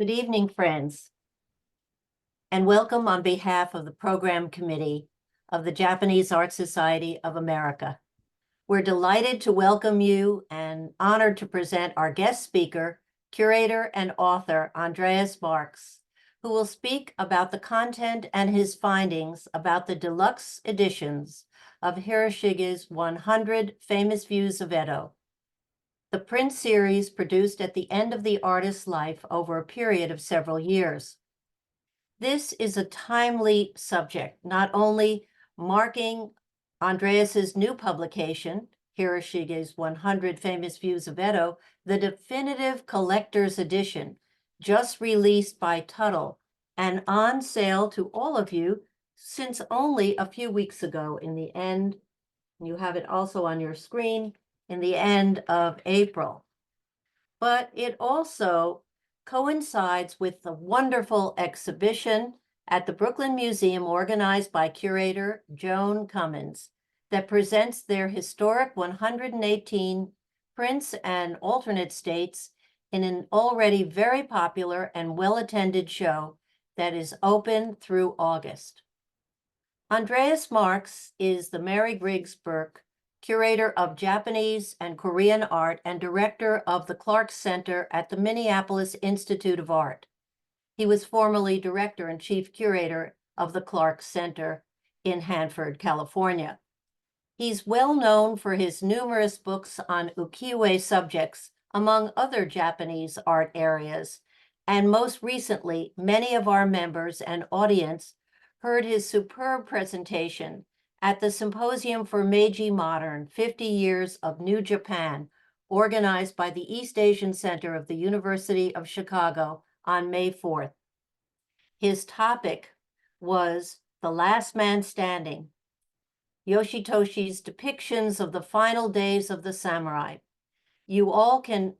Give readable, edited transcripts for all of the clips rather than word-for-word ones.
Good evening, friends, and welcome on behalf of the Program Committee of the Japanese Art Society of America. We're delighted to welcome you and honored to present our guest speaker, curator and author Andreas Marks, who will speak about the content and his findings about the deluxe editions of Hiroshige's 100 Famous Views of Edo, the print series produced at the end of the artist's life over a period of several years. This is a timely subject, not only marking Andreas's new publication, Hiroshige's 100 Famous Views of Edo, the definitive collector's edition, just released by Tuttle and on sale to all of you since only a few weeks ago in the end. You have it also on your screen in the end of April. But it also coincides with the wonderful exhibition at the Brooklyn Museum organized by curator Joan Cummins that presents their historic 118 prints and alternate states in an already very popular and well-attended show that is open through August. Andreas Marks is the Mary Griggs Burke Curator of Japanese and Korean Art and Director of the Clark Center at the Minneapolis Institute of Art. He was formerly Director and Chief Curator of the Clark Center in Hanford, California. He's well known for his numerous books on ukiyo-e subjects, among other Japanese art areas, and most recently, many of our members and audience heard his superb presentation at the Symposium for Meiji Modern, 50 Years of New Japan, organized by the East Asian Center of the University of Chicago on May 4th. His topic was The Last Man Standing, Yoshitoshi's depictions of the final days of the samurai. You all can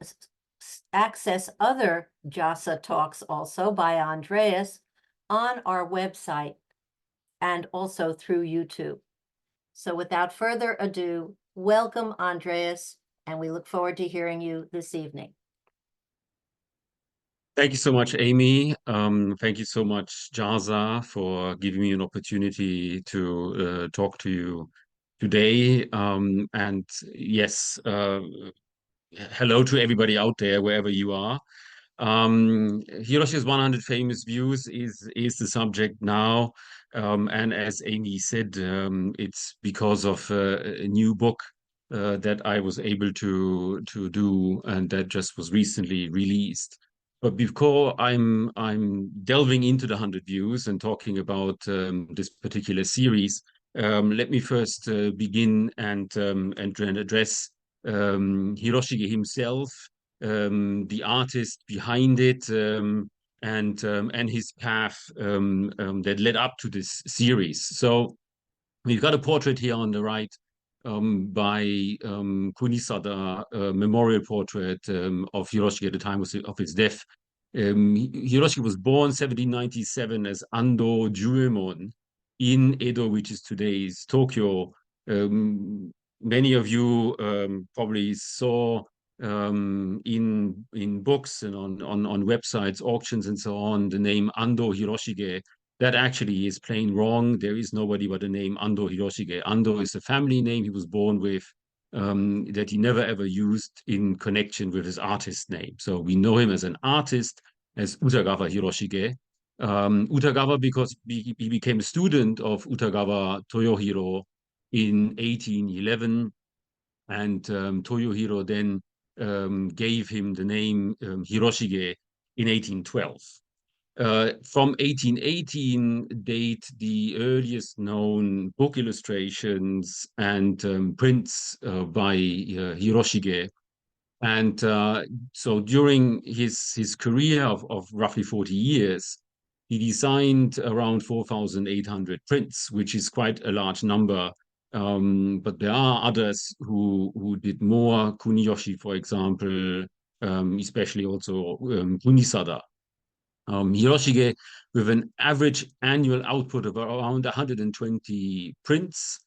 access other JASA talks also by Andreas on our website and also through YouTube. So without further ado, welcome, Andreas, and we look forward to hearing you this evening. Thank you so much, Amy. Thank you so much, JASA, for giving me an opportunity to talk to you today. And yes, hello to everybody out there, wherever you are. Hiroshige's 100 Famous Views is the subject now. And as Amy said, it's because of a new book that I was able to do, and that just was recently released. But before I'm delving into the 100 views and talking about this particular series, let me first begin and address Hiroshige himself, the artist behind it, and his path that led up to this series. So we've got a portrait here on the right by Kunisada, a memorial portrait of Hiroshige at the time of his death. Hiroshige was born 1797 as Ando Juemon in Edo, which is today's Tokyo. Many of you probably saw in books and on websites, auctions, and so on, the name Ando Hiroshige. That actually is plain wrong. There is nobody but the name Ando Hiroshige. Ando is a family name he was born with, that he never ever used in connection with his artist name. So we know him as an artist, as Utagawa Hiroshige. Utagawa because he became a student of Utagawa Toyohiro in 1811, and Toyohiro then gave him the name Hiroshige in 1812. From 1818 date the earliest known book illustrations and prints by Hiroshige. And so during his career of roughly 40 years, he designed around 4,800 prints, which is quite a large number. But there are others who did more, Kuniyoshi, for example, especially also Kunisada. Hiroshige, with an average annual output of around 120 prints.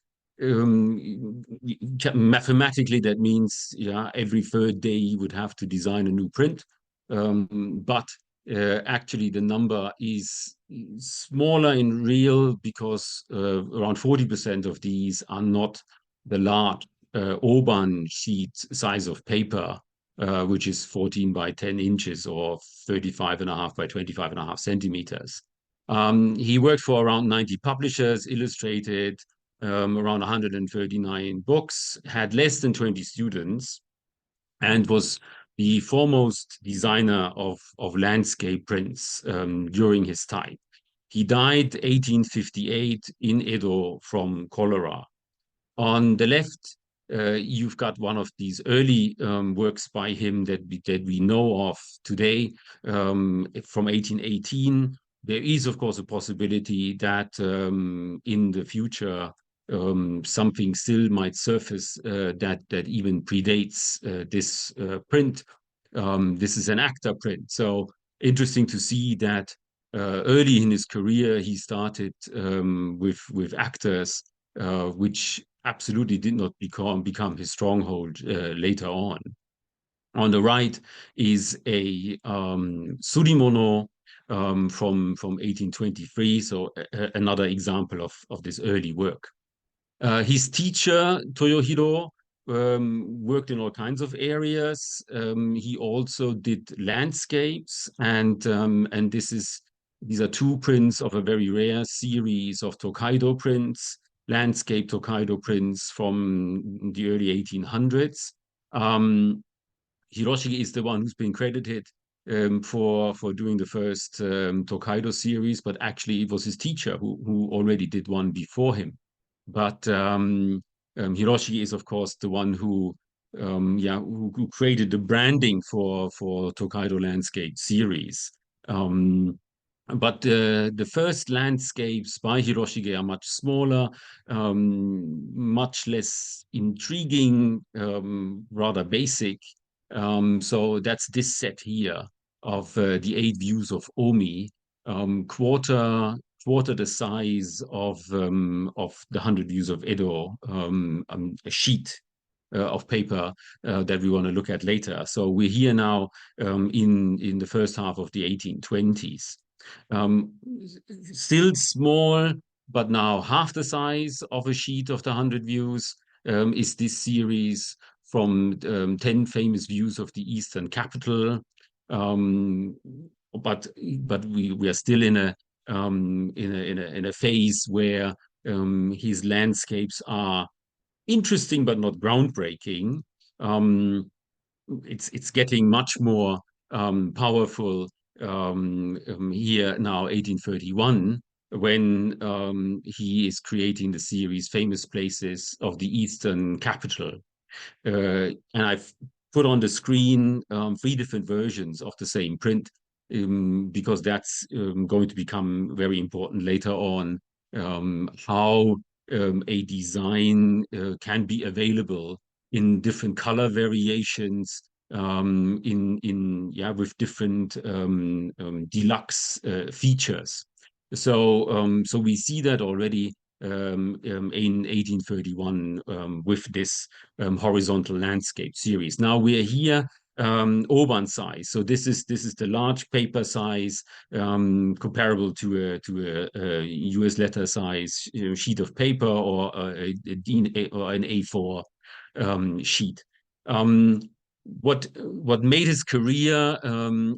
Mathematically, that means every third day he would have to design a new print. But actually the number is smaller in real because around 40% of these are not the large Oban sheet size of paper, which is 14 by 10 inches or 35.5 by 25.5 centimeters. He worked for around 90 publishers, illustrated around 139 books, had less than 20 students, and was the foremost designer of landscape prints during his time. He died 1858 in Edo from cholera. On the left, you've got one of these early works by him that we know of today, from 1818. There is, of course, a possibility that in the future something still might surface that even predates this print. This is an actor print, so interesting to see that early in his career he started with actors, which absolutely did not become his stronghold later on. On the right is a surimono from 1823, so another example of this early work. His teacher, Toyohiro, worked in all kinds of areas. He also did landscapes, and these are two prints of a very rare series of Tokaido prints, landscape Tokaido prints from the early 1800s. Hiroshige is the one who's been credited for doing the first Tokaido series, but actually it was his teacher who already did one before him. But Hiroshige is, of course, the one who created the branding for Tokaido landscape series. But the first landscapes by Hiroshige are much smaller, much less intriguing, rather basic. So that's this set here of the 8 views of Omi, quarter the size of the 100 views of Edo, a sheet of paper that we want to look at later. So we're here now in the first half of the 1820s. Still small, but now half the size of a sheet of the 100 views is this series from 10 famous views of the Eastern capital. But we are still in a phase where his landscapes are interesting but not groundbreaking. It's getting much more powerful here now, 1831, when he is creating the series Famous Places of the Eastern Capital. And I've put on the screen 3 different versions of the same print because that's going to become very important later on, how a design can be available in different color variations, with different deluxe features. So we see that already in 1831 with this horizontal landscape series. Now we are here Oban size. So this is the large paper size comparable to a US letter size sheet of paper or an A4 sheet. What made his career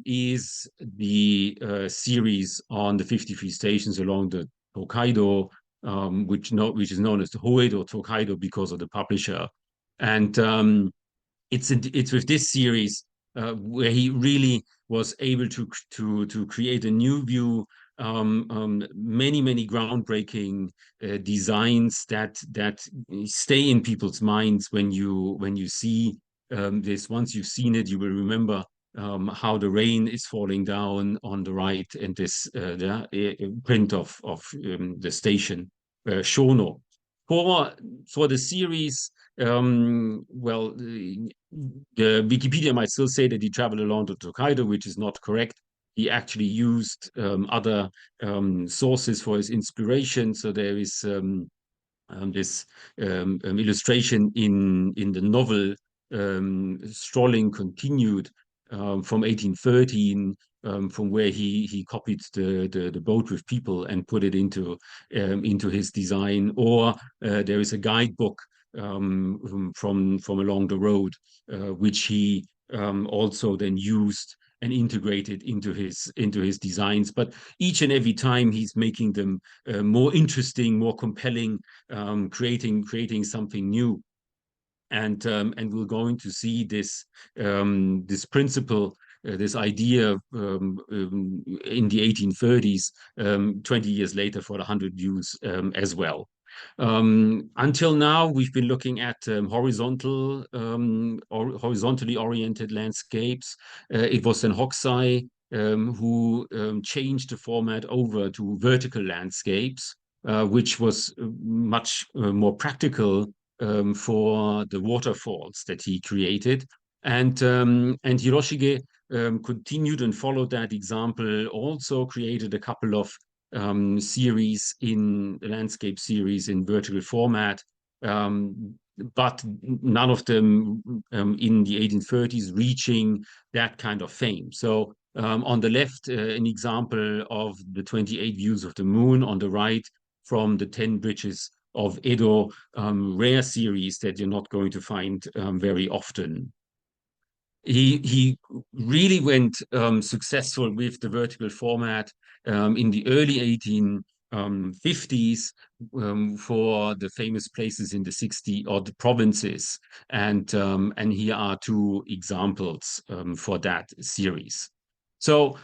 is the series on the 53 stations along the Tokaido, which is known as the Hoedo Tokaido because of the publisher. And it's with this series where he really was able to create a new view, many groundbreaking designs that stay in people's minds when you see this. Once you've seen it, you will remember how the rain is falling down on the right, and this print of the station Shono. For the series, well, the Wikipedia might still say that he traveled along the Tokaido, which is not correct. He actually used other sources for his inspiration. So there is this illustration in the novel Strolling Continued from 1813, from where he copied the boat with people and put it into his design. Or there is a guidebook from along the road, which he also then used and integrated into his designs. But each and every time he's making them more interesting, more compelling, creating something new. And we're going to see this principle, this idea in the 1830s, 20 years later for the 100 views as well. Until now, we've been looking at horizontally oriented landscapes. It was then Hokusai who changed the format over to vertical landscapes, which was much more practical for the waterfalls that he created. And Hiroshige continued and followed that example, also created a couple of landscape series in vertical format, but none of them in the 1830s reaching that kind of fame. So on the left, an example of the 28 views of the moon. On the right, from the 10 bridges of Edo, rare series that you're not going to find very often. He really went successful with the vertical format in the early 1850s for the famous places in the 60 or the provinces, and here are two examples for that series. So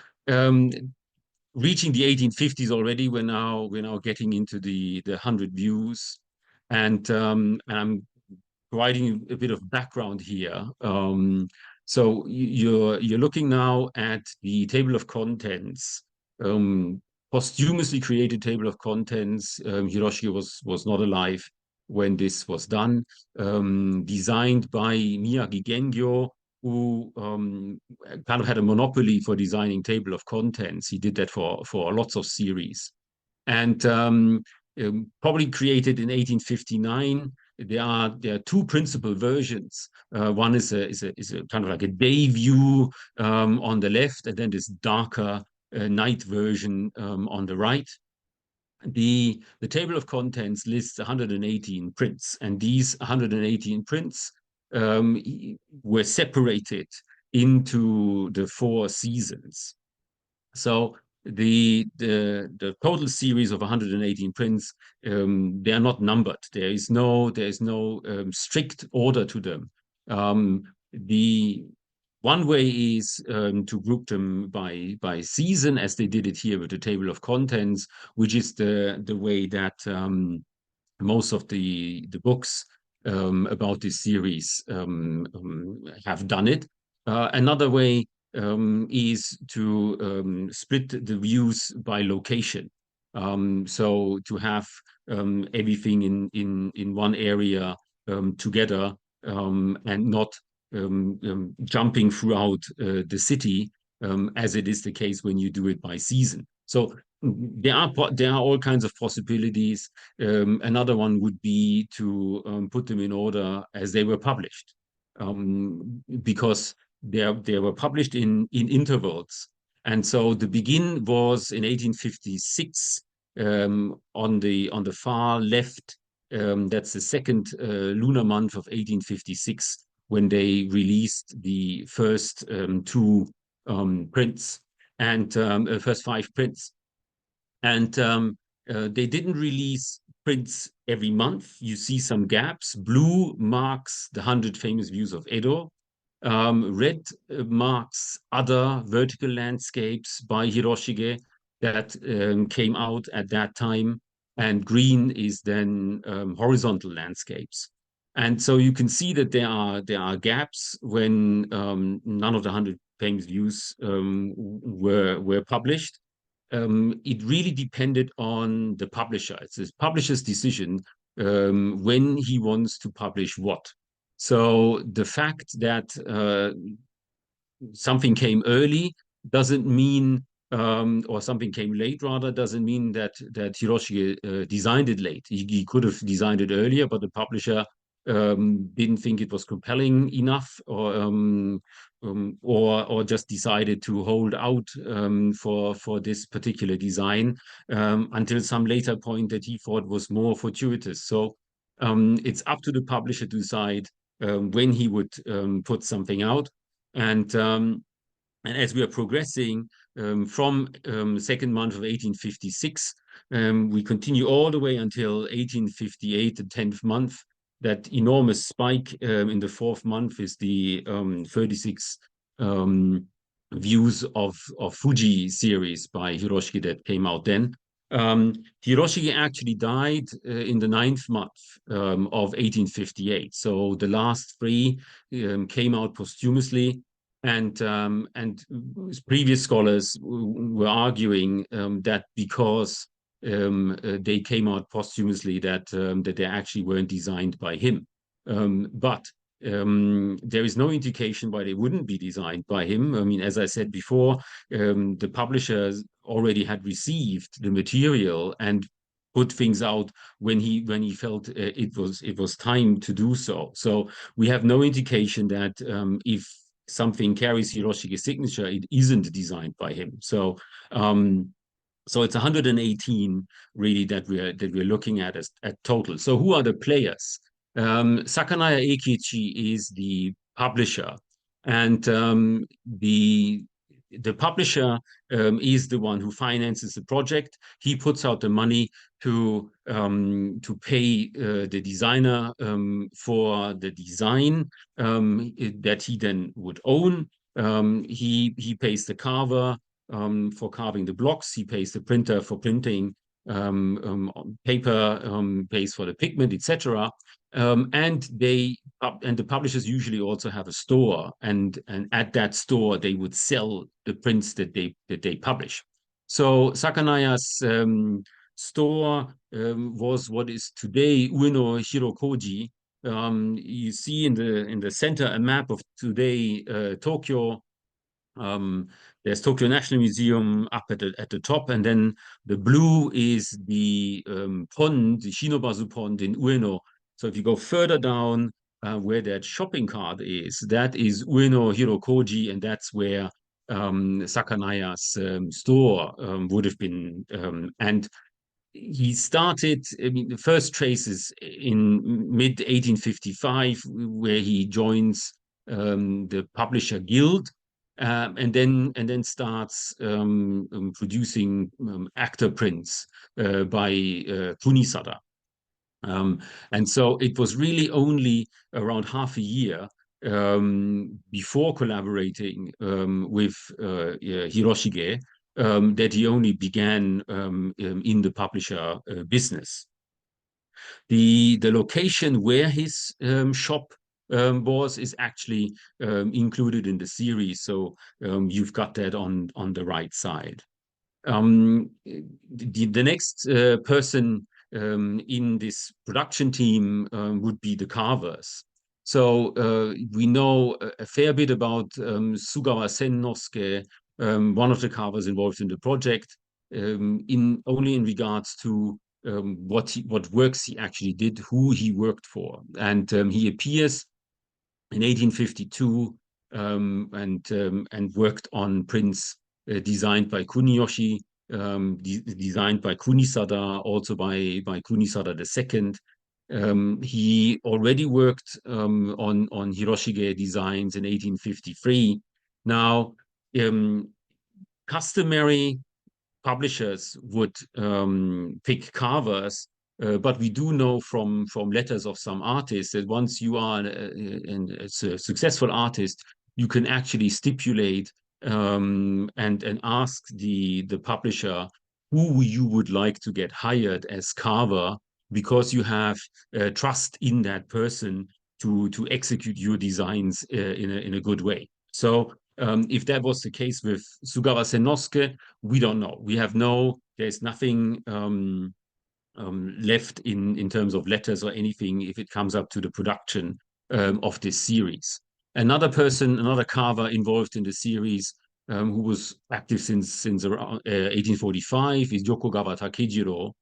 reaching the 1850s already, we're now getting into the 100 views, and I'm providing a bit of background here. So you're looking now at the table of contents, posthumously created table of contents. Hiroshige was not alive when this was done. Designed by Miyagi Gengyo, who kind of had a monopoly for designing table of contents. He did that for lots of series, and probably created in 1859. There are two principal versions. One is a kind of like a day view on the left, and then this darker night version on the right. The table of contents lists 118 prints, and these 118 prints were separated into the 4 seasons. So the total series of 118 prints, they are not numbered. There is no strict order to them. The one way is to group them by season, as they did it here with the table of contents, which is the way that most of the books about this series have done it. Another way is to split the views by location. So to have everything in one area together, and not jumping throughout the city, as it is the case when you do it by season. So there are all kinds of possibilities. Another one would be to put them in order as they were published, because they were published in intervals. And so the begin was in 1856, on the far left. That's the second lunar month of 1856, when they released the first 2 prints, and first 5 prints. And they didn't release prints every month. You see some gaps. Blue marks the 100 famous views of Edo. Red marks other vertical landscapes by Hiroshige that came out at that time. And green is then horizontal landscapes. And so you can see that there are gaps when none of the 100 famous views were published. It really depended on the publisher. It's the publisher's decision when he wants to publish what. So the fact that something came early doesn't mean, or something came late rather, doesn't mean that Hiroshige designed it late. He could have designed it earlier, but the publisher didn't think it was compelling enough, or just decided to hold out for this particular design until some later point that he thought was more fortuitous. So it's up to the publisher to decide when he would put something out. And as we are progressing from second month of 1856, we continue all the way until 1858, the 10th month. That enormous spike in the 4th month is the 36 views of Fuji series by Hiroshige that came out then. Hiroshige actually died in the 9th month of 1858. So the last three came out posthumously. And previous scholars were arguing that because they came out posthumously, that they actually weren't designed by him. But there is no indication why they wouldn't be designed by him. I mean, as I said before, the publishers already had received the material and put things out when he felt it was time to do so. So we have no indication that if something carries Hiroshige's signature, it isn't designed by him. So so it's 118 really that we're looking at as at total. So who are the players? Sakanaya Eikichi is the publisher, and the publisher is the one who finances the project. He puts out the money to pay the designer for the design that he then would own. He pays the carver for carving the blocks. He pays the printer for printing paper, pays for the pigment, etc. And the publishers usually also have a store, and at that store they would sell the prints that they publish. So Sakanaya's store was what is today Ueno Hirokoji. You see in the center a map of today Tokyo. There's Tokyo National Museum up at the top, and then the blue is the pond, the Shinobazu Pond in Ueno. So if you go further down where that shopping cart is, that is Ueno Hirokoji, and that's where Sakanaya's store would have been. And he started, I mean, the first traces in mid 1855, where he joins the Publisher Guild. And then starts producing actor prints by Kunisada. And so it was really only around half a year before collaborating with Hiroshige that he only began in the publisher business. The location where his shop was is actually included in the series, so you've got that on the right side. The next person in this production team would be the carvers. So we know a fair bit about Sugawa Sennosuke, one of the carvers involved in the project, only in regards to what works he actually did, who he worked for. And he appears in 1852 and worked on prints designed by Kuniyoshi, designed by Kunisada, also by Kunisada II. He already worked on Hiroshige designs in 1853. Now, customary publishers would pick carvers, but we do know from letters of some artists that once you are a successful artist, you can actually stipulate and ask the publisher who you would like to get hired as carver, because you have trust in that person to execute your designs in a good way. So if that was the case with Sugawa Sennosuke, we don't know. There's nothing left in terms of letters or anything if it comes up to the production of this series. Another carver involved in the series who was active since around 1845 is Yokogawa Takejiro.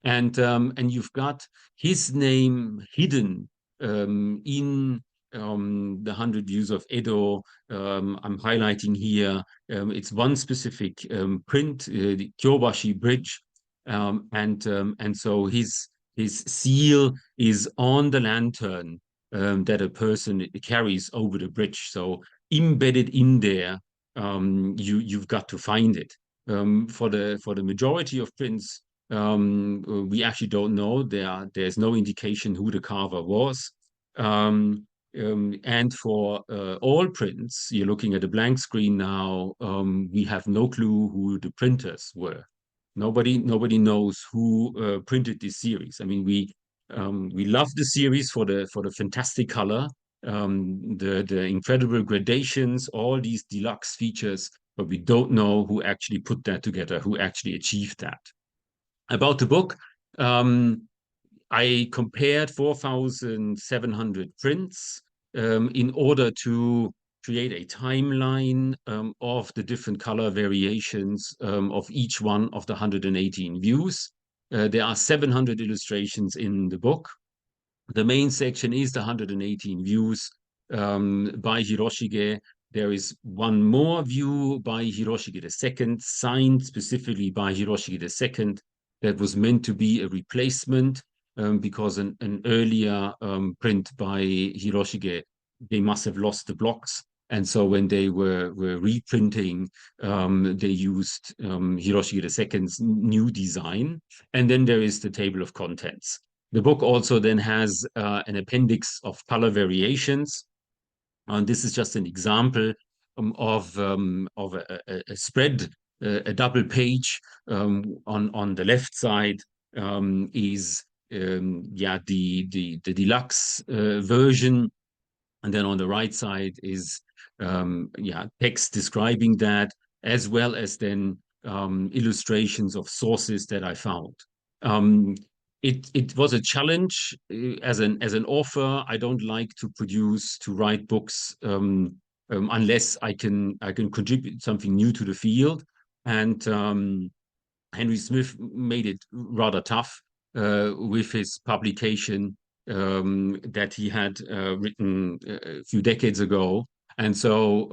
And you've got his name hidden in the 100 Views of Edo. I'm highlighting here. It's one specific print, the Kyobashi Bridge, and so his seal is on the lantern that a person carries over the bridge. So embedded in there, you've got to find it. For the majority of prints, we actually don't know. There's no indication who the carver was. And for all prints, you're looking at a blank screen now. We have no clue who the printers were. Nobody knows who printed this series. I mean, we love the series for the fantastic color, the incredible gradations, all these deluxe features, but we don't know who actually put that together, who actually achieved that. About the book, I compared 4,700 prints in order to create a timeline of the different color variations of each one of the 118 views. There are 700 illustrations in the book. The main section is the 118 views by Hiroshige. There is one more view by Hiroshige II, signed specifically by Hiroshige II, that was meant to be a replacement because an earlier print by Hiroshige, they must have lost the blocks. And so when they were reprinting, they used Hiroshige II's new design. And then there is the table of contents. The book also then has an appendix of color variations. And this is just an example of a spread, a double page. On the left side is the deluxe version, and then on the right side is text describing that, as well as then illustrations of sources that I found. It was a challenge as an author. I don't like to write books unless I can contribute something new to the field. And Henry Smith made it rather tough with his publication that he had written a few decades ago. And so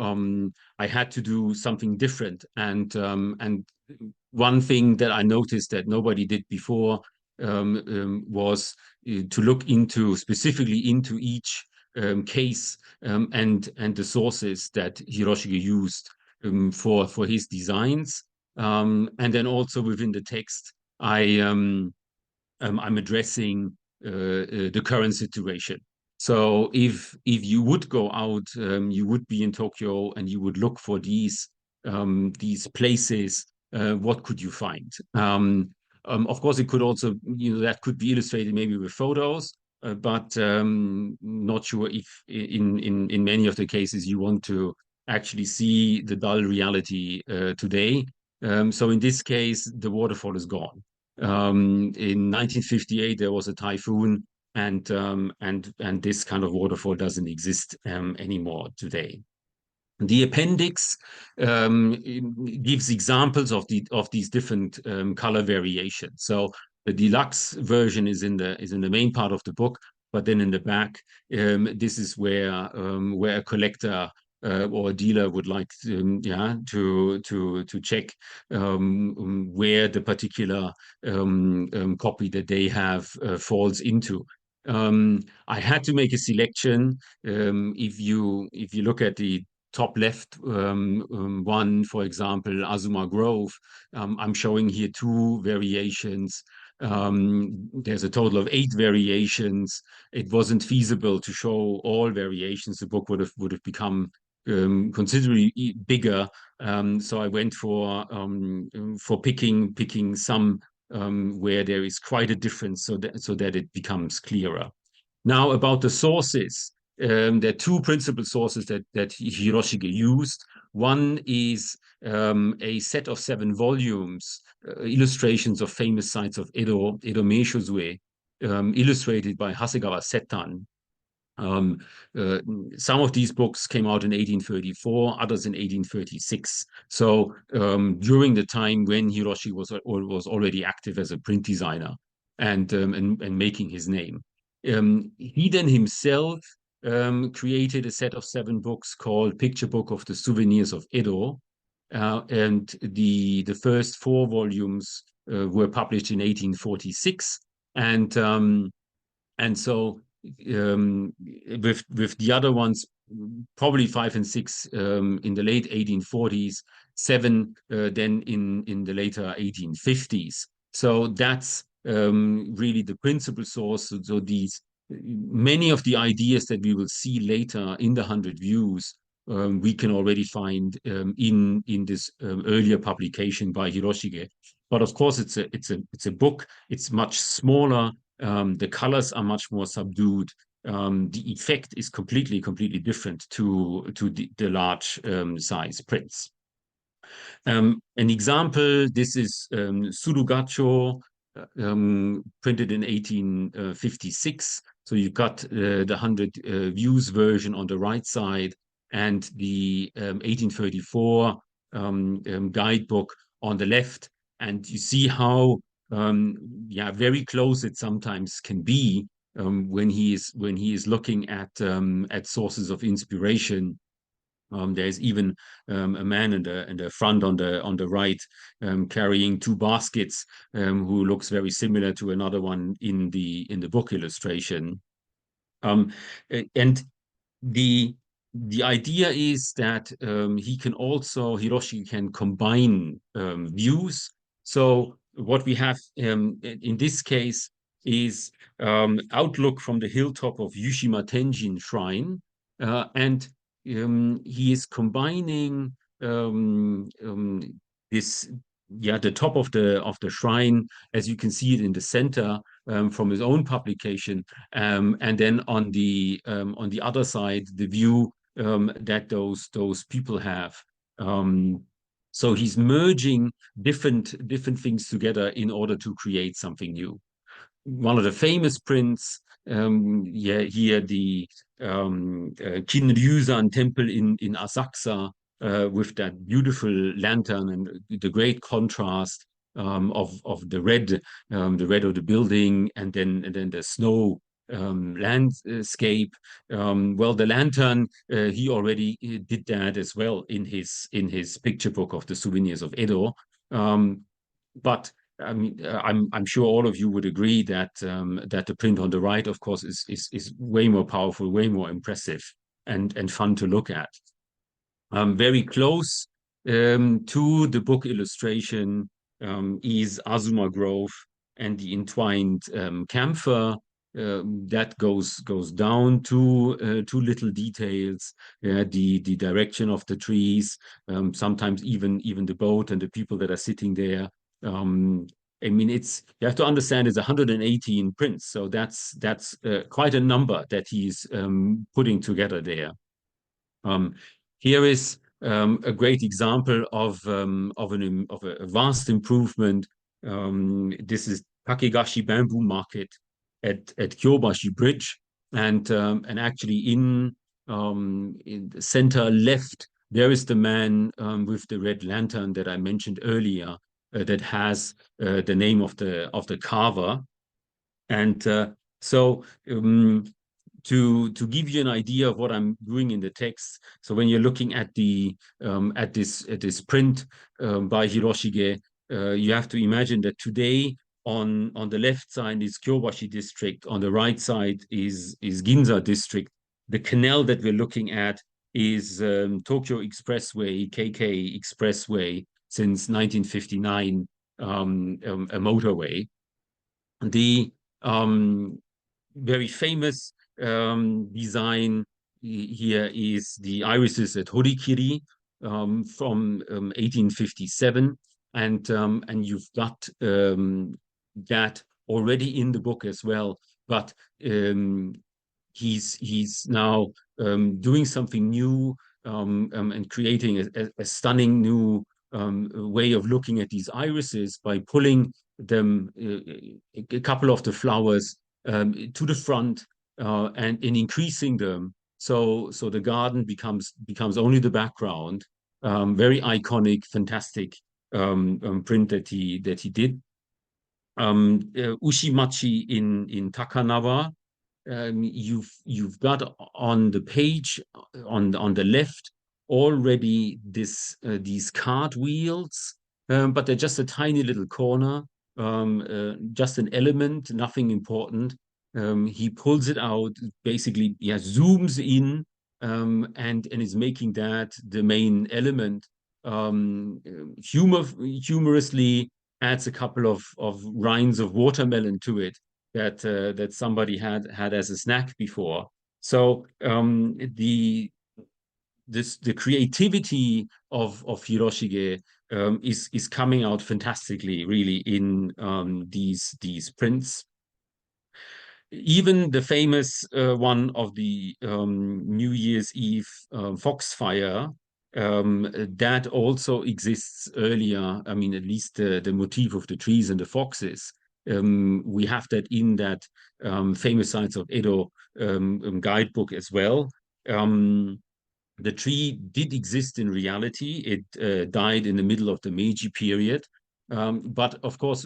I had to do something different. And one thing that I noticed that nobody did before was to look specifically into each case and the sources that Hiroshige used for his designs. And then also within the text, I'm addressing the current situation. So if you would go out, you would be in Tokyo and you would look for these places. What could you find? Of course, it could also, that could be illustrated maybe with photos, but not sure if in many of the cases you want to actually see the dull reality today. So in this case, the waterfall is gone. In 1958, there was a typhoon, and this kind of waterfall doesn't exist anymore today. The appendix gives examples of these different color variations. So the deluxe version is in the main part of the book, but then in the back, this is where a collector or a dealer would like to check where the particular copy that they have falls into. I had to make a selection. If you look at the top left one, for example, Azuma Grove, I'm showing here 2 variations. There's a total of 8 variations. It wasn't feasible to show all variations. The book would have become considerably bigger. So I went for picking some where there is quite a difference, so that it becomes clearer. Now about the sources. There are 2 principal sources that Hiroshige used. One is a set of 7 volumes, illustrations of famous sites of Edo Meishōzue, illustrated by Hasegawa Setan. Some of these books came out in 1834, others in 1836. So during the time when Hiroshige was already active as a print designer and making his name. he then himself created a set of 7 books called Picture Book of the Souvenirs of Edo. And the first 4 volumes were published in 1846. And so with the other ones, probably 5 and 6 in the late 1840s, 7 then in the later 1850s. So that's really the principal source. So these many of the ideas that we will see later in the 100 Views we can already find in this earlier publication by Hiroshige. But of course, it's a book. It's much smaller. The colors are much more subdued. The effect is completely different to the large size prints. An example, this is Surugacho, printed in 1856. So you've got the 100 Views version on the right side and the 1834 guidebook on the left. And you see how very close it sometimes can be when he is looking at sources of inspiration. There's even a man in the front on the right carrying 2 baskets who looks very similar to another one in the book illustration. And the idea is that Hiroshi can combine views. So what we have in this case is outlook from the hilltop of Yushima Tenjin Shrine, and he is combining this, the top of the shrine, as you can see it in the center from his own publication, and then on the other side, the view that those people have. So he's merging different things together in order to create something new. One of the famous prints, here the Kinryusan temple in Asakusa, with that beautiful lantern and the great contrast of the red of the building, and then the snow landscape. Well, the lantern, he already did that as well in his picture book of the Souvenirs of Edo. But I mean, I'm sure all of you would agree that that the print on the right, of course, is way more powerful, way more impressive, and fun to look at. Very close to the book illustration is Azuma Grove and the entwined camphor. That goes down to little details, the direction of the trees, sometimes even the boat and the people that are sitting there. I mean, you have to understand it's 118 prints, so that's quite a number that he's putting together there. Here is a great example of a vast improvement. This is Takegashi Bamboo Market at Kyobashi Bridge, and actually in the center left there is the man with the red lantern that I mentioned earlier, that has the name of the carver. And so to give you an idea of what I'm doing in the text, so when you're looking at this print by Hiroshige, you have to imagine that today on the left side is Kyobashi district, on the right side is Ginza district. The canal that we're looking at is Tokyo Expressway, KK Expressway, since 1959, a motorway. The very famous design here is the irises at Horikiri from 1857, and you've got that already in the book as well. But he's now doing something new and creating a stunning new way of looking at these irises by pulling them a couple of the flowers to the front and in increasing them, so the garden becomes only the background. Very iconic, fantastic print that he did. Ushimachi in Takanawa, you've got on the page on the left already these cartwheels, but they're just a tiny little corner, just an element, nothing important. He pulls it out, basically, yeah, zooms in, and is making that the main element. Humorously adds a couple of rinds of watermelon to it that somebody had as a snack before. So the creativity of Hiroshige is coming out fantastically, really, in these prints. Even the famous one of the New Year's Eve foxfire, that also exists earlier. I mean, at least the motif of the trees and the foxes. We have that in that famous Sights of Edo guidebook as well. The tree did exist in reality. It died in the middle of the Meiji period. But of course,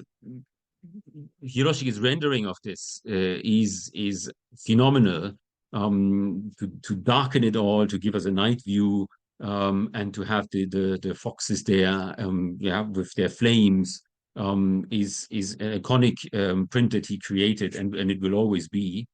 Hiroshige's rendering of this is phenomenal. To darken it all, to give us a night view, and to have the foxes there, yeah, with their flames, is an iconic print that he created, and it will always be.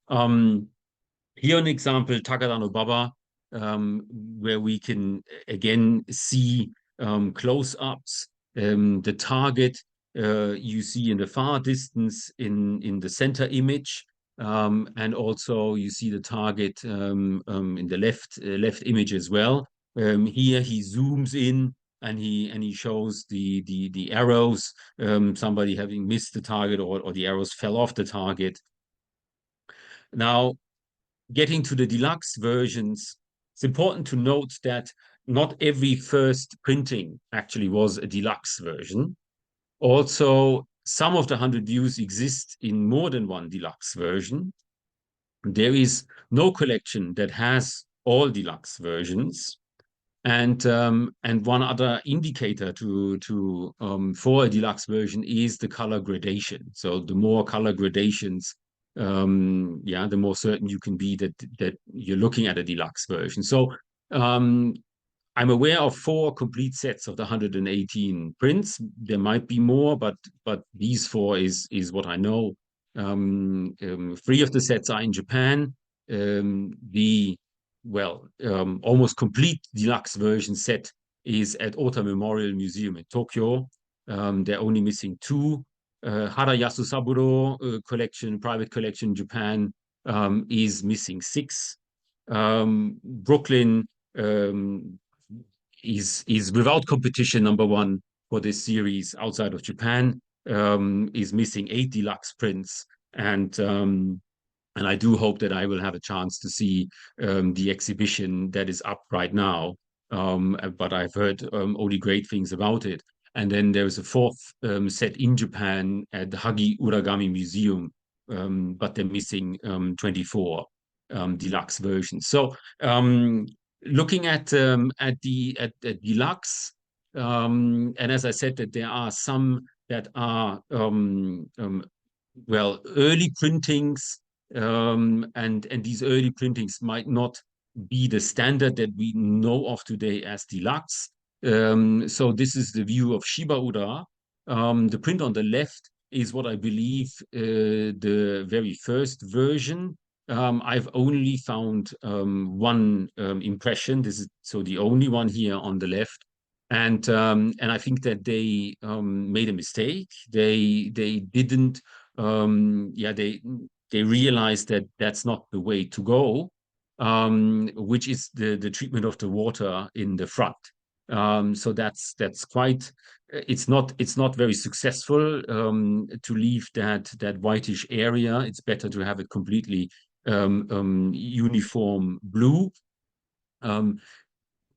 Here an example, Takada no Baba, where we can again see close-ups. The target you see in the far distance in the center image, and also you see the target in the left image as well. Here he zooms in and he shows the arrows, somebody having missed the target, or the arrows fell off the target. Now, getting to the deluxe versions, it's important to note that not every first printing actually was a deluxe version. Also, some of the 100 views exist in more than one deluxe version. There is no collection that has all deluxe versions. And one other indicator for a deluxe version is the color gradation. So the more color gradations, yeah, the more certain you can be that you're looking at a deluxe version. So I'm aware of 4 complete sets of the 118 prints. There might be more, but these 4 is what I know. 3 of the sets are in Japan. The almost complete deluxe version set is at Ota Memorial Museum in Tokyo. They're only missing 2. Harayasu Saburo collection, private collection in Japan, is missing 6. Brooklyn is without competition #1 for this series outside of Japan, is missing 8 deluxe prints, and I do hope that I will have a chance to see the exhibition that is up right now. But I've heard only great things about it. And then there's a 4th set in Japan at the Hagi Uragami Museum, but they're missing 24 deluxe versions. So looking at deluxe, and as I said, that there are some that are early printings, and these early printings might not be the standard that we know of today as deluxe. So this is the view of Shibaura. The print on the left is what I believe the very first version. I've only found one impression. This is so the only one here on the left. And I think that they made a mistake. They didn't they realized that that's not the way to go, which is the treatment of the water in the front. So that's quite. It's not very successful to leave that whitish area. It's better to have it completely uniform blue.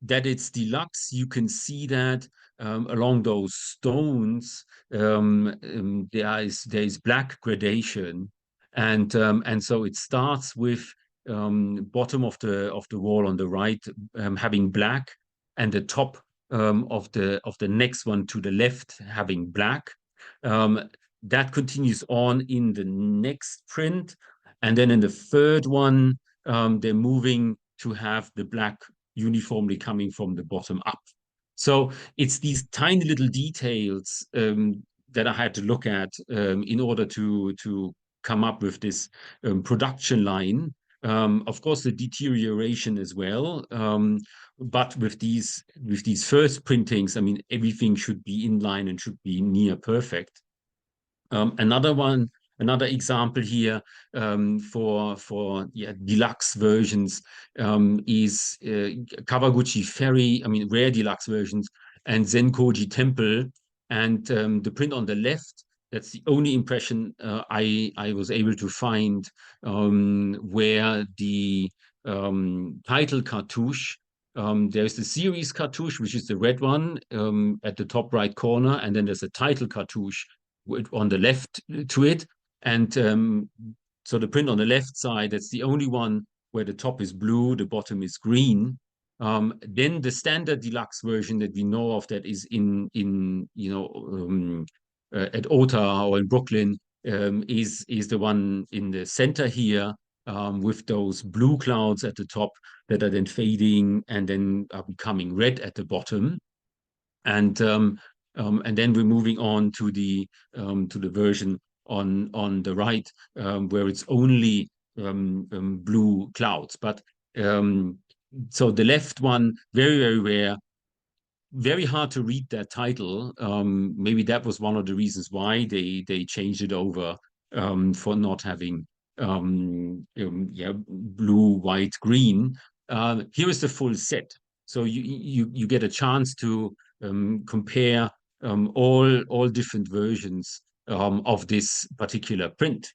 That it's deluxe, you can see that along those stones there is black gradation, and so it starts with bottom of the wall on the right having black, and the top of the next one to the left having black. That continues on in the next print, And then in the third one, they're moving to have the black uniformly coming from the bottom up. So it's these tiny little details that I had to look at in order to come up with this production line. Of course, the deterioration as well. But with these first printings, I mean, everything should be in line and should be near perfect. Another example here for deluxe versions is Kawaguchi Ferry, I mean rare deluxe versions, and Zenkoji Temple. And the print on the left, that's the only impression I was able to find where the title cartouche. There's the series cartouche, which is the red one at the top right corner, and then there's a title cartouche on the left to it. And so the print on the left side, that's the only one where the top is blue, the bottom is green. Then the standard deluxe version that we know of that is in at Ota or in Brooklyn is the one in the center here with those blue clouds at the top that are then fading and then are becoming red at the bottom. And then we're moving on to the version on the right where it's only blue clouds. But so the left one, very, very rare, very hard to read that title. Maybe that was one of the reasons why they changed it over for not having blue, white, green. Here is the full set. So you get a chance to compare all different versions of this particular print.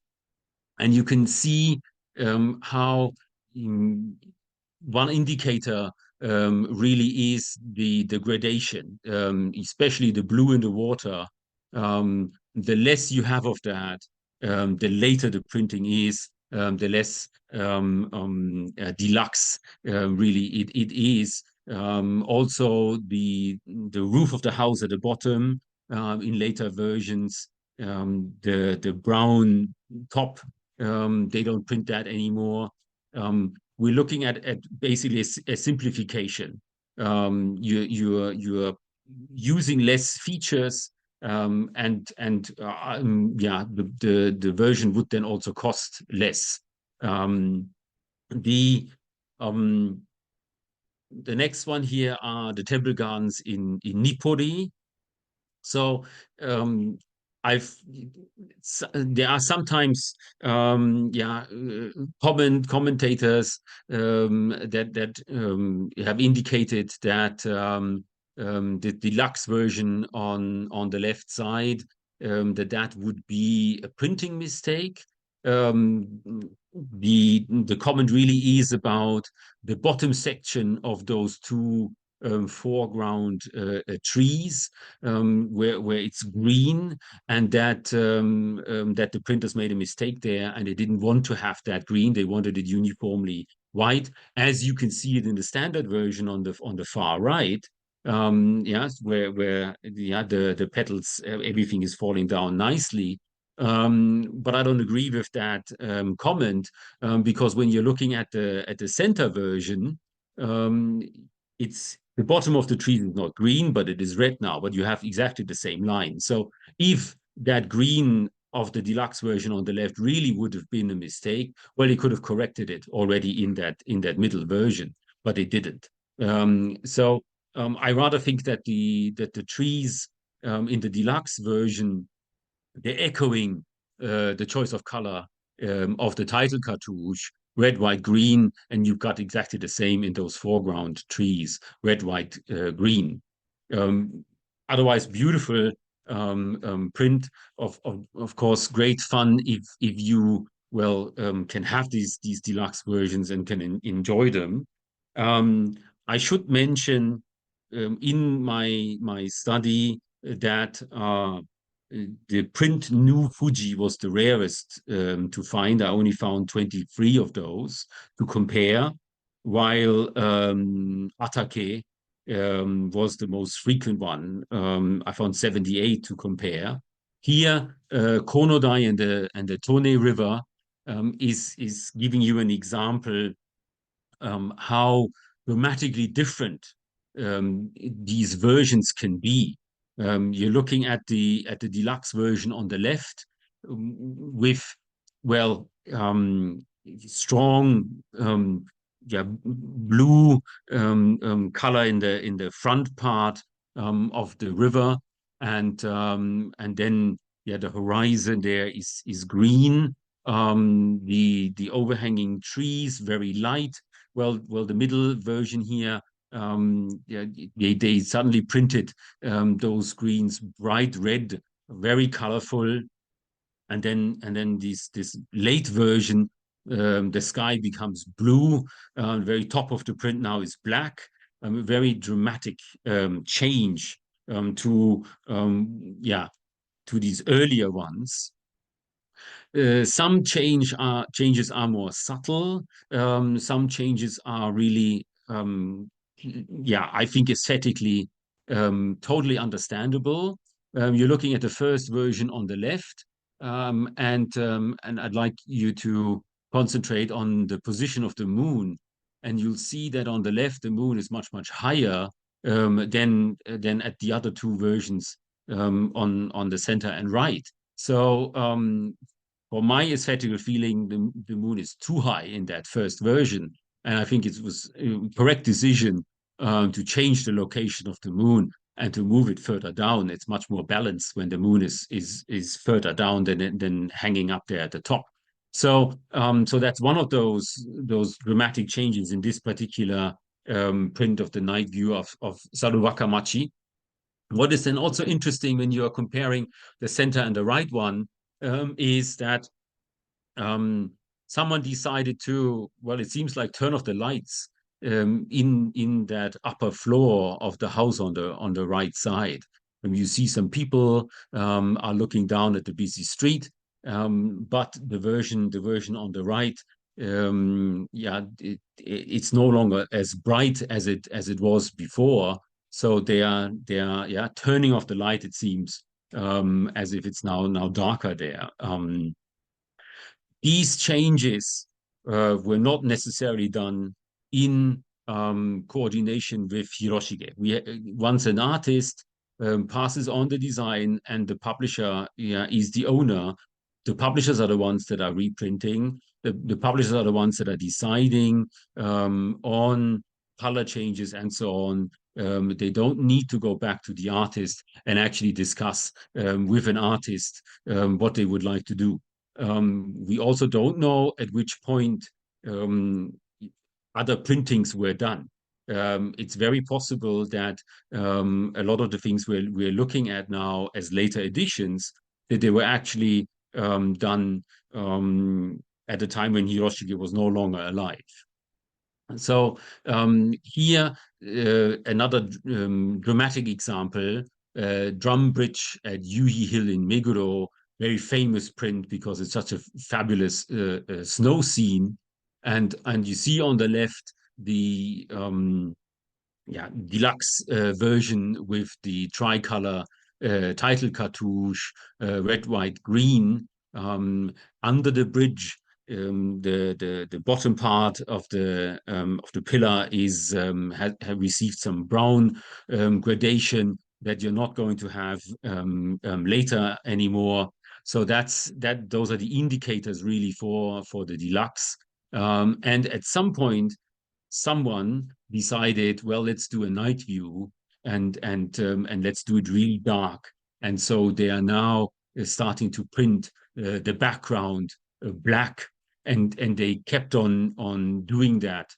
And you can see how one indicator really is the gradation, especially the blue in the water. The less you have of that, the later the printing is, the less deluxe really it is. Also, the roof of the house at the bottom in later versions, the brown top, they don't print that anymore. We're looking at basically a simplification. You're using less features, yeah, the version would then also cost less. The next one here are the temple gardens in Nippori. So there are sometimes commentators that have indicated that the deluxe version on the left side that would be a printing mistake. The comment really is about the bottom section of those two foreground trees where it's green, and that the printers made a mistake there and they didn't want to have that green. They wanted it uniformly white, as you can see it in the standard version on the far right. Yes, where the petals, everything is falling down nicely. But I don't agree with that comment because when you're looking at the center version, it's the bottom of the tree is not green, but it is red now. But you have exactly the same line. So if that green of the deluxe version on the left really would have been a mistake, well, he could have corrected it already in that middle version, but it didn't. I rather think that the trees in the deluxe version, they're echoing the choice of color of the title cartouche, red, white, green, and you've got exactly the same in those foreground trees, red, white, green. Otherwise, beautiful print. Of course, great fun if you can have these deluxe versions and can enjoy them. I should mention in my study that the print New Fuji was the rarest to find. I only found 23 of those to compare, while Atake was the most frequent one. I found 78 to compare. Here, Konodai and the Tone River is giving you an example how dramatically different these versions can be. You're looking at the deluxe version on the left with, well, strong yeah, blue color in the front part of the river, and then yeah, the horizon there is green. The overhanging trees very light. Well, the middle version here, yeah, they suddenly printed those greens bright red, very colorful, and then this late version, the sky becomes blue. Very top of the print now is black. A very dramatic change to yeah, to these earlier ones. Some changes are more subtle. Some changes are really, yeah, I think aesthetically totally understandable. You're looking at the first version on the left, and I'd like you to concentrate on the position of the moon, and you'll see that on the left the moon is much higher than at the other two versions on the center and right. So for my aesthetical feeling, the moon is too high in that first version. And I think it was a correct decision to change the location of the moon and to move it further down. It's much more balanced when the moon is further down than hanging up there at the top. So so that's one of those dramatic changes in this particular print of the night view of Saruwaka-machi. What is then also interesting when you are comparing the center and the right one is that someone decided to, well, it seems like turn off the lights in that upper floor of the house on the right side. And you see some people are looking down at the busy street, but the version on the right, yeah, it's no longer as bright as it was before. So they are yeah, turning off the light, it seems, as if it's now darker there. These changes were not necessarily done in coordination with Hiroshige. Once an artist passes on the design and the publisher, yeah, is the owner, the publishers are the ones that are reprinting. The publishers are the ones that are deciding on color changes and so on. They don't need to go back to the artist and actually discuss with an artist what they would like to do. We also don't know at which point other printings were done. It's very possible that a lot of the things we're looking at now as later editions, that they were actually done at a time when Hiroshige was no longer alive. So here, another dramatic example, Drum Bridge at Yuhi Hill in Meguro, very famous print because it's such a fabulous snow scene. And you see on the left the yeah, deluxe version with the tricolor title cartouche, red, white, green. Under the bridge, the bottom part of the pillar is have received some brown gradation that you're not going to have later anymore. So those are the indicators really for the deluxe. And at some point, someone decided, well, let's do a night view and let's do it really dark. And so they are now starting to print the background black, and they kept on doing that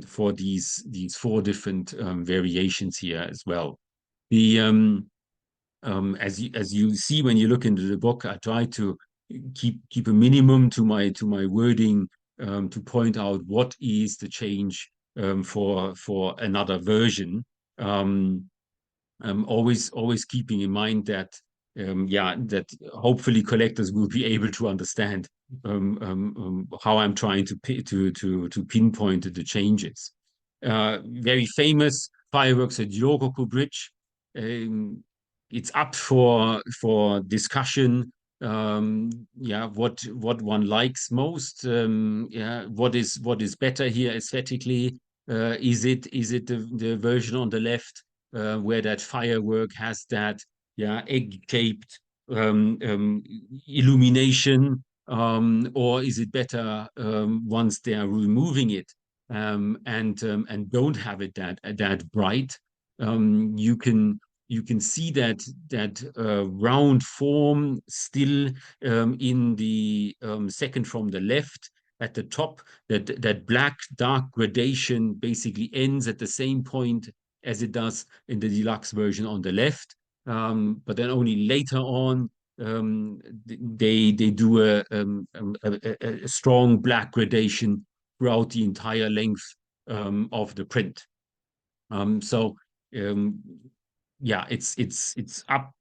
for these four different variations here as well. The as you see when you look into the book, I try to keep a minimum to my wording to point out what is the change for another version. Always keeping in mind that yeah, that hopefully collectors will be able to understand how I'm trying to pinpoint the changes. Very famous fireworks at Ryogoku Bridge. It's up for discussion yeah, what one likes most. Yeah, what is better here aesthetically? Is it the version on the left where that firework has that, yeah, egg-shaped illumination, or is it better once they are removing it and don't have it that bright? You can see that round form still in the second from the left at the top. That black dark gradation basically ends at the same point as it does in the deluxe version on the left. But then only later on they do a strong black gradation throughout the entire length of the print. So um, yeah, it's up,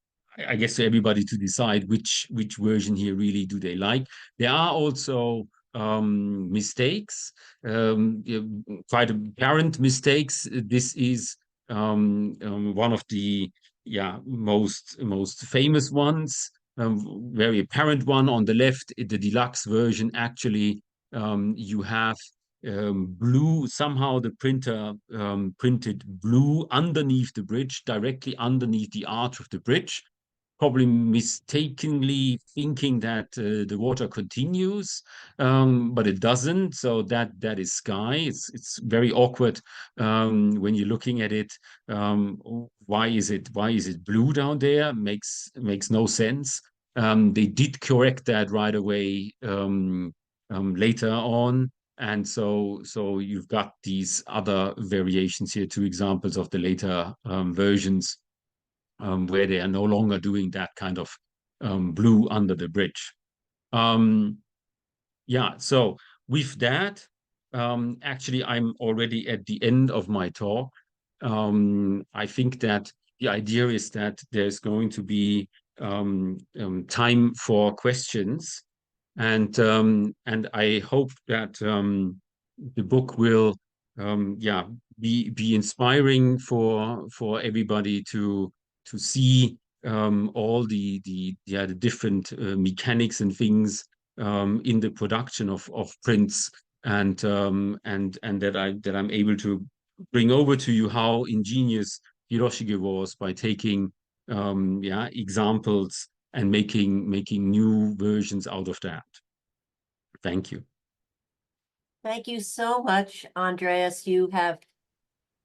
I guess, to everybody to decide which version here really do they like. There are also mistakes, yeah, quite apparent mistakes. This is one of the, yeah, most famous ones. Very apparent one on the left, the deluxe version. Actually, you have blue. Somehow the printer printed blue underneath the bridge, directly underneath the arch of the bridge, probably mistakenly thinking that the water continues, but it doesn't. So that is sky. It's very awkward when you're looking at it. Why is it blue down there? Makes no sense. They did correct that right away later on. And so you've got these other variations here, two examples of the later versions where they are no longer doing that kind of blue under the bridge. Um, yeah, so with that, actually, I'm already at the end of my talk. I think that the idea is that there's going to be time for questions, and I hope that the book will, yeah, be inspiring for everybody to see all the different mechanics and things in the production of prints, and that I'm able to bring over to you how ingenious Hiroshige was by taking yeah, examples and making new versions out of that. Thank you. Thank you so much, Andreas. You have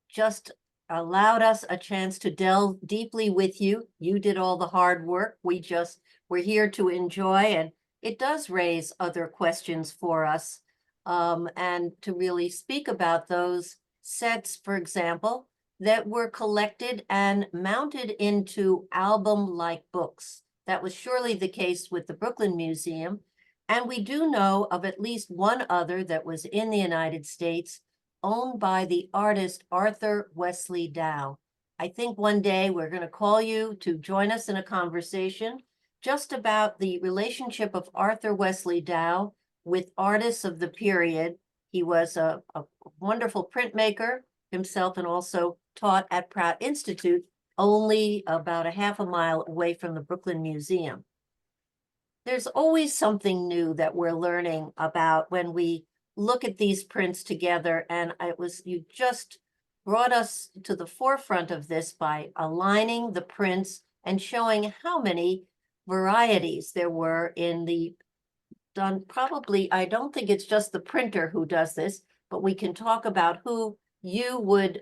just allowed us a chance to delve deeply with you. You did all the hard work. We're here to enjoy, and it does raise other questions for us, and to really speak about those sets, for example, that were collected and mounted into album-like books. That was surely the case with the Brooklyn Museum. And we do know of at least one other that was in the United States, owned by the artist Arthur Wesley Dow. I think one day we're going to call you to join us in a conversation just about the relationship of Arthur Wesley Dow with artists of the period. He was a wonderful printmaker himself and also taught at Pratt Institute, only about a half a mile away from the Brooklyn Museum. There's always something new that we're learning about when we look at these prints together, and you just brought us to the forefront of this by aligning the prints and showing how many varieties there were in the done. Probably, I don't think it's just the printer who does this, but we can talk about who you would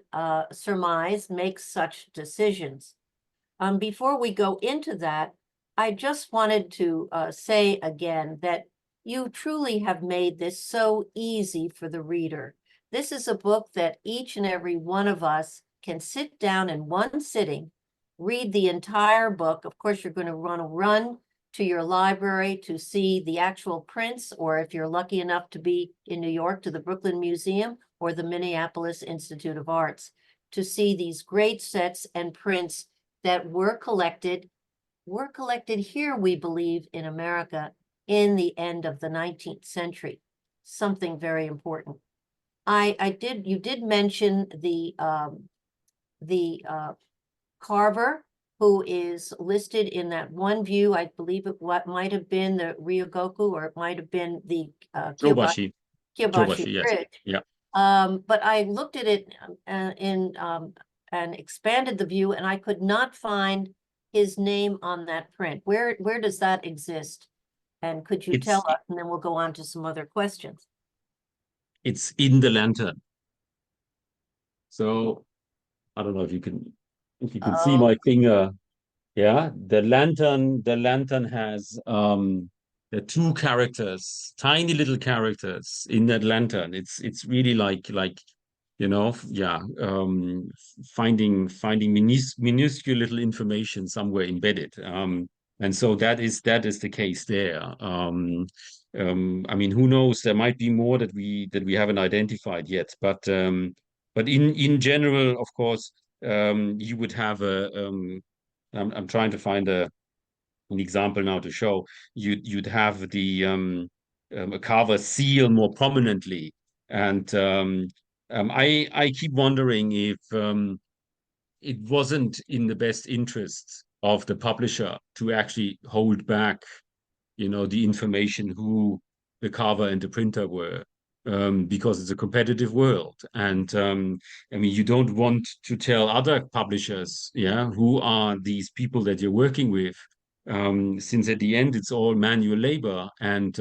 surmise makes such decisions. Before we go into that, I just wanted to say again that you truly have made this so easy for the reader. This is a book that each and every one of us can sit down in one sitting, read the entire book. Of course, you're going to want to run to your library to see the actual prints, or if you're lucky enough to be in New York, to the Brooklyn Museum or the Minneapolis Institute of Arts, to see these great sets and prints that were collected here, we believe, in America in the end of the 19th century. Something very important. You did mention the carver who is listed in that one view. I believe it what might have been the Ryogoku, or it might have been the Jobashi. Kyobashi Jobashi, yes. Bridge. Yeah. But I looked at it and expanded the view, and I could not find his name on that print. Where does that exist? And could you tell It's us? And then we'll go on to some other questions. it's in the lantern. So I don't know if you can see Oh, my finger. Yeah, the lantern has the two characters, tiny little characters in that lantern. It's really like yeah, finding minuscule little information somewhere embedded. And so that is the case there. I mean, who knows? There might be more that we haven't identified yet. But in general, of course, you would have I'm trying to find an example now to show. You'd have a carver seal more prominently, and I keep wondering if it wasn't in the best interest of the publisher to actually hold back, the information who the carver and the printer were, because it's a competitive world. And I mean, you don't want to tell other publishers, yeah, who are these people that you're working with, since at the end it's all manual labor, and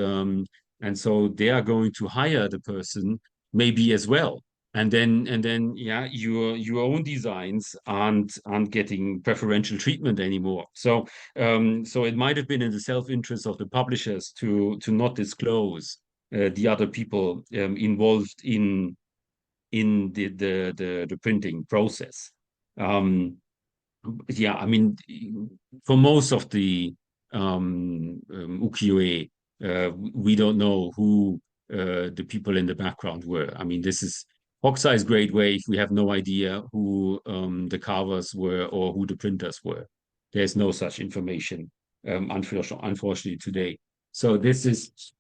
so they are going to hire the person maybe as well. And then, yeah, your own designs aren't getting preferential treatment anymore. So it might have been in the self-interest of the publishers to not disclose the other people involved in the printing process. Um, yeah, I mean, for most of the ukiyo-e, we don't know who the people in the background were. I mean, this is Hokusai's Great Wave. We have no idea who the carvers were or who the printers were. There's no such information, unfortunately today. So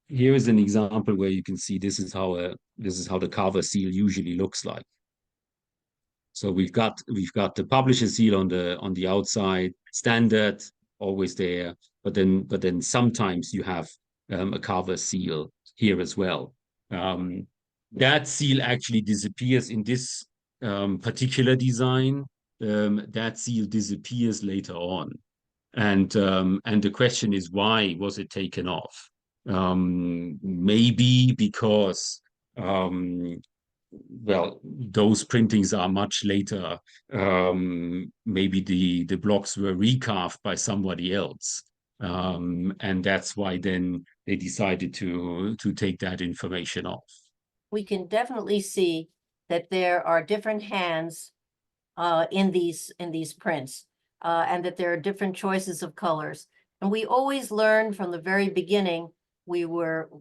here is an example where you can see this is how the carver seal usually looks like. So we've got the publisher seal on the outside, standard, always there. But then sometimes you have a carver seal here as well. Um, that seal actually disappears in this particular design. That seal disappears later on, and the question is, why was it taken off? Maybe because well, those printings are much later. Maybe the blocks were recarved by somebody else, and that's why then they decided to take that information off. we can definitely see that there are different hands in these prints, and that there are different choices of colors. And we always learn from the very beginning. We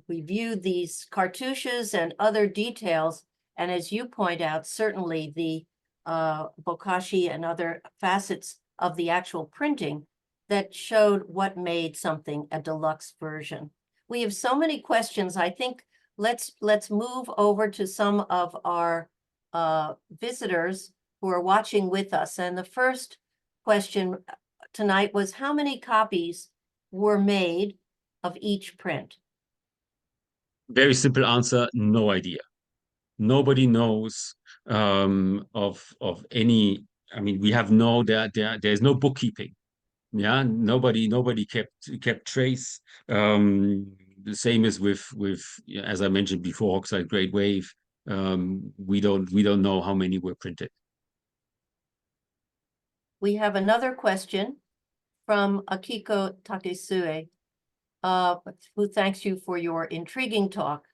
viewed these cartouches and other details, and as you point out, certainly the bokashi and other facets of the actual printing that showed what made something a deluxe version. We have so many questions. I think let's move over to some of our visitors who are watching with us. And the first question tonight was, how many copies were made of each print? Very simple answer: no idea. Nobody knows of any. I mean, we have there's no bookkeeping. Yeah, nobody kept trace. The same as with as I mentioned before, Hokusai Great Wave. We don't know how many were printed. We have another question from Akiko Takesue, who thanks you for your intriguing talk.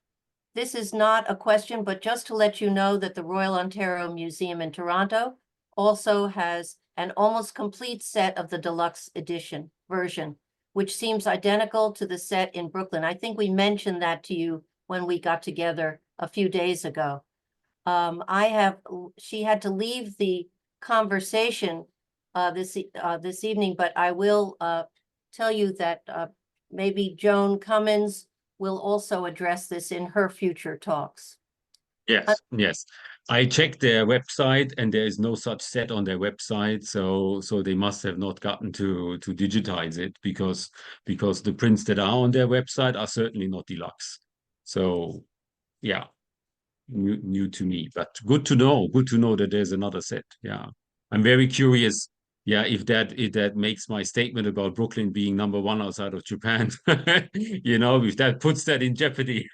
This is not a question, but just to let you know that the Royal Ontario Museum in Toronto also has an almost complete set of the deluxe edition version, which seems identical to the set in Brooklyn. I think we mentioned that to you when we got together a few days ago. She had to leave the conversation this evening, but I will tell you that maybe Joan Cummins will also address this in her future talks. Yes, yes. I checked their website, and there is no such set on their website. So they must have not gotten to digitize it, because the prints that are on their website are certainly not deluxe. So yeah, new to me, but good to know. Good to know that there's another set. Yeah, I'm very curious. Yeah, if that makes my statement about Brooklyn being #1 outside of Japan, if that puts that in jeopardy.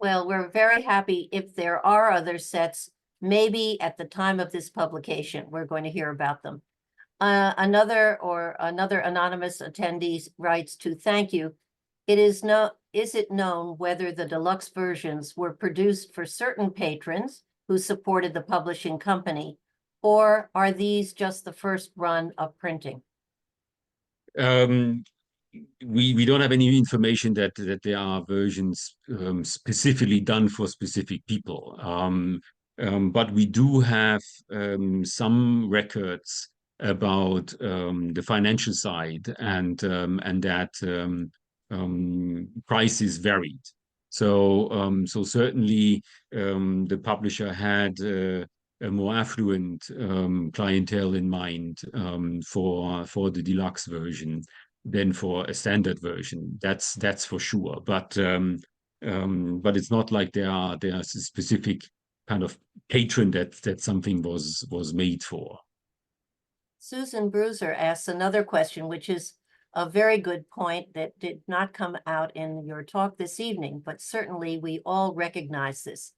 Well, we're very happy if there are other sets, maybe at the time of this publication, we're going to hear about them. Another anonymous attendee writes to thank you. Is it known whether the deluxe versions were produced for certain patrons who supported the publishing company, or are these just the first run of printing? Um, we don't have any information that there are versions specifically done for specific people. But we do have some records about the financial side, and that prices varied. So certainly the publisher had a more affluent clientele in mind for the deluxe version than for a standard version. That's for sure. But it's not like there's a specific kind of patron that something was made for. Susan Bruiser asks another question, which is a very good point that did not come out in your talk this evening, but certainly we all recognize this.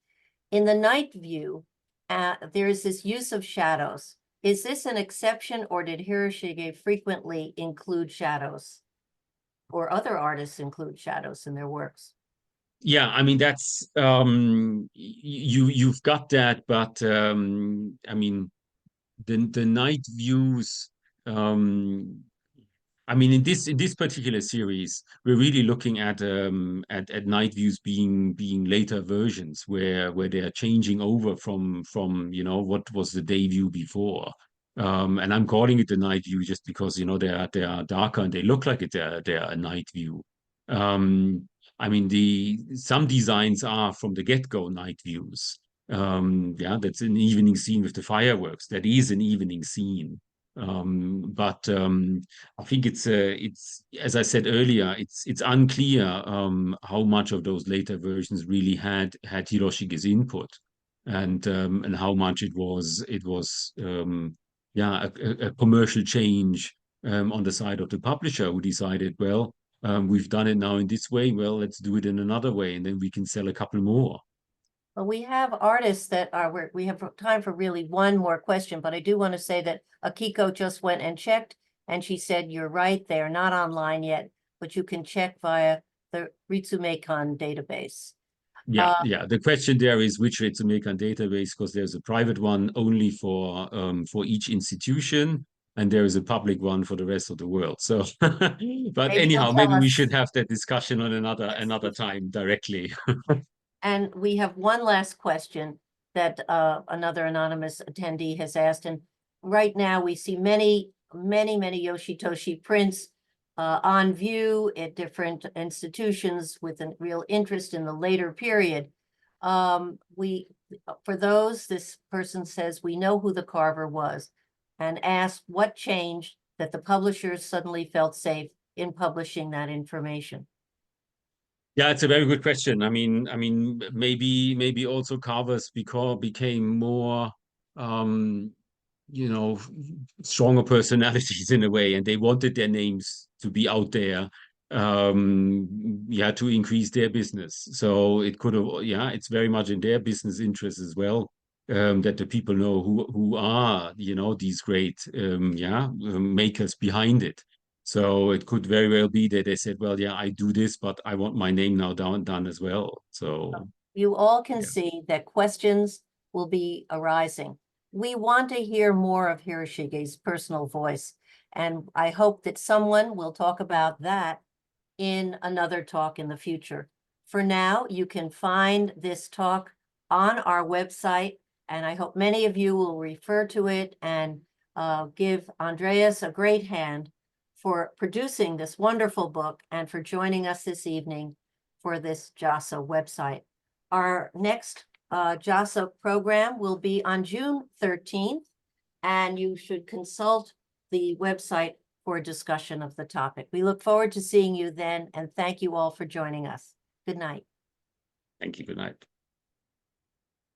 In the night view, there is this use of shadows. Is this an exception, or did Hiroshige frequently include shadows, or other artists include shadows in their works? Yeah, I mean that's you've got that, but I mean the night views. I mean, in this particular series, we're really looking at night views being later versions where they are changing over from what was the day view before. And I'm calling it the night view just because they are darker and they look like they're a night view. Um, I mean, some designs are from the get-go night views. Yeah, that's an evening scene with the fireworks. That is an evening scene. But I think it's as I said earlier, it's unclear how much of those later versions really had Hiroshige's input, and how much it was yeah, a commercial change on the side of the publisher, who decided, well, we've done it now in this way, well, let's do it in another way, and then we can sell a couple more. Well, we have artists that are, we have time for really one more question, but I do want to say that Akiko just went and checked, and she said, you're right, they are not online yet, but you can check via the Ritsumeikan database. Yeah. The question there is which Ritsumeikan database, because there's a private one only for each institution, and there is a public one for the rest of the world. So, but Maybe you'll anyhow, tell maybe we us. should have that discussion on another time directly. And we have one last question that another anonymous attendee has asked. And right now we see many Yoshitoshi prints on view at different institutions with a real interest in the later period. For those, this person says, we know who the carver was, and asks what changed that the publishers suddenly felt safe in publishing that information. Yeah, it's a very good question. I mean, maybe also carvers became more, um, you know, stronger personalities in a way, and they wanted their names to be out there, yeah, to increase their business. So it could have, yeah, it's very much in their business interest as well, that the people know who are, these great, yeah, makers behind it. So it could very well be that they said, well, yeah, I do this, but I want my name now done as well. So You all can yeah. see that questions will be arising. We want to hear more of Hiroshige's personal voice, and I hope that someone will talk about that in another talk in the future. For now, you can find this talk on our website, and I hope many of you will refer to it and give Andreas a great hand for producing this wonderful book and for joining us this evening for this JASA website. Our next JASA program will be on June 13th, and you should consult the website for a discussion of the topic. We look forward to seeing you then, and thank you all for joining us. Good night. Thank you. Good night.